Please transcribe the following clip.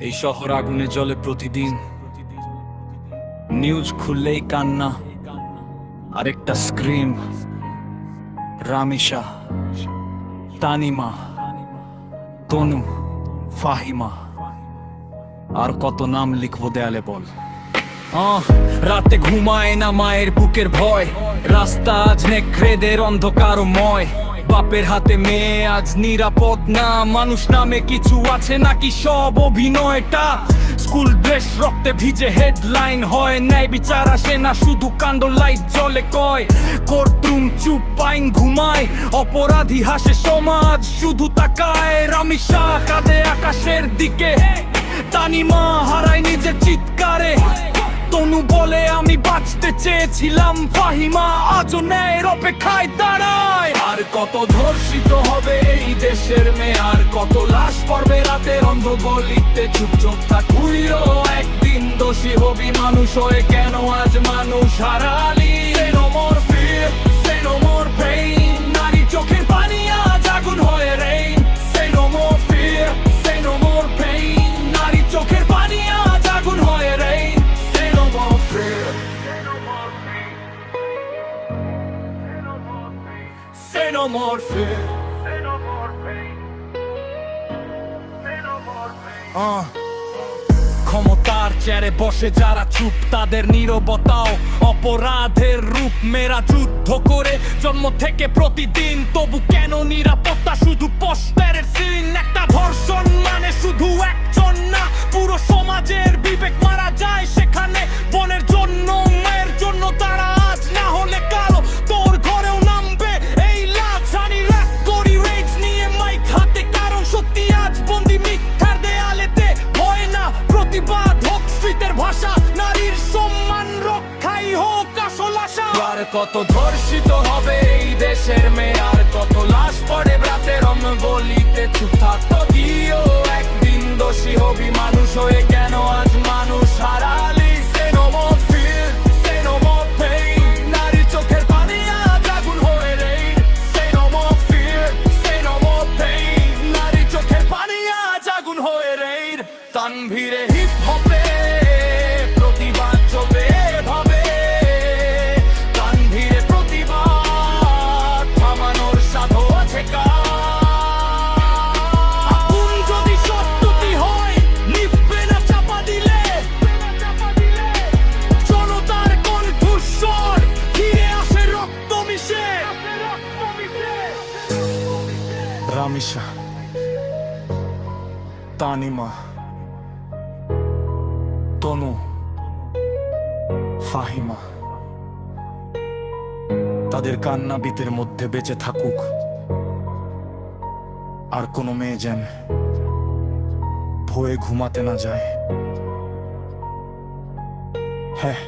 এই শহর আগুনে জ্বলে প্রতিদিন, নিউজ খুললেই কান্না, আরেকটা স্ক্রিম। রামিসা, তানিমা, তনু, ফাহিমা, আর কত নাম লিখবো দেয়ালে বল। রাতে ঘুমায় না মায়ের বুকের ভয়, রাস্তা আজ নেকড়েদের অন্ধকারময়। বাপের হাতে মেয়ে আজ নিরাপদ না, মানুষ নামে কিছু আছে নাকি সব অভিনয়টা? স্কুল ড্রেস রক্তে ভিজে হেডলাইন হয়, ন্যায় বিচার আসে না, শুধু কাণ্ড লাইট জ্বলে কয়। কোর্টরুম চুপ, আইন ঘুমায়, অপরাধী হাসে, সমাজ শুধু তাকায়। রামিসা কাঁদে আকাশের দিকে, তানিমা হারায় নিজের চিৎকারে। তনু বলে আমি বাঁচতে চেয়েছিলাম, ফাহিমা আজও ন্যায়ের অপেক্ষায় দাঁড়ায়। আর কত ধর্ষিত হবে এই দেশের মেয়ে, আর কত লাশ পড়বে রাতের অন্ধ গলিতে। চুপ চুপ থাকুইরো, একদিন দোষী হবি মানুষ হয়ে, কেন আজ মানুষ হারালি? Say no more fear, say no more pain, নারী চোখের পানি আজ আগুন হয়ে rain। Say no more fear, say no more pain, নারী চোখের পানি আজ আগুন হয়ে rain। Say no more fear, say no more fear, say no more pain, say no more pain। ক্ষমতার চেয়ারে বসে যারা চুপ, তাদের নীরবতাও অপরাধের রূপ। মেয়েরা যুদ্ধ করে জন্ম থেকে প্রতিদিন, তবু কেন নিরাপত্তা শুধু পোস্টারের সিন? একটা ধর্ষণ মানে শুধু একজন না, পুরো সমাজের বিবেক মারা যায় সেখানে। বোনের জন্য, মায়ের জন্য তারা আজ না হলে কালো, তোর ঘরেও নামবে এই লাশ। আমি রাগ করি রেজ নিয়ে মাইক হাতে, কারণ সত্যি আজ বন্দি মিথ্যার দেয়ালেতে। ভয় না, প্রতিবাদ হোক স্ট্রিটের ভাষা, নারীর সম্মান রক্ষাই হোক আসল আশা। আর কত ধর্ষিত হবে এই দেশের মেয়ে, আর কত লাশ পড়ে রাতের অন্য গলিতে। চুপ থাকতো দিও, একদিন দোষী হবি মানুষ হয়ে, কেন আজ মানুষ হারালি? Say no more fear, say no more pain, নারীর চোখের পানি আজ আগুন হয়ে rain। Say no more fear, say no more pain, নারীর চোখের পানি আজ আগুন হয়ে rain। তানভীরে হিপ হপে প্রতিবাদ চলবে এভাবে, তানভীরে প্রতিবাদ থামানোর সাধ্য আছে কার? আগুন যদি সত্যি হয় নিভবে না চাপা দিলে, জনতার কণ্ঠস্বর ফিরে আসে রক্ত মিশে। রামিসা, তানিমা, তনু, ফাহিমা, তাদের কান্না বিতের মধ্যে বেঁচে থাকুক, আর কোনো মেয়ে যেন ভয়ে ঘুমাতে না যায়। হ্যাঁ,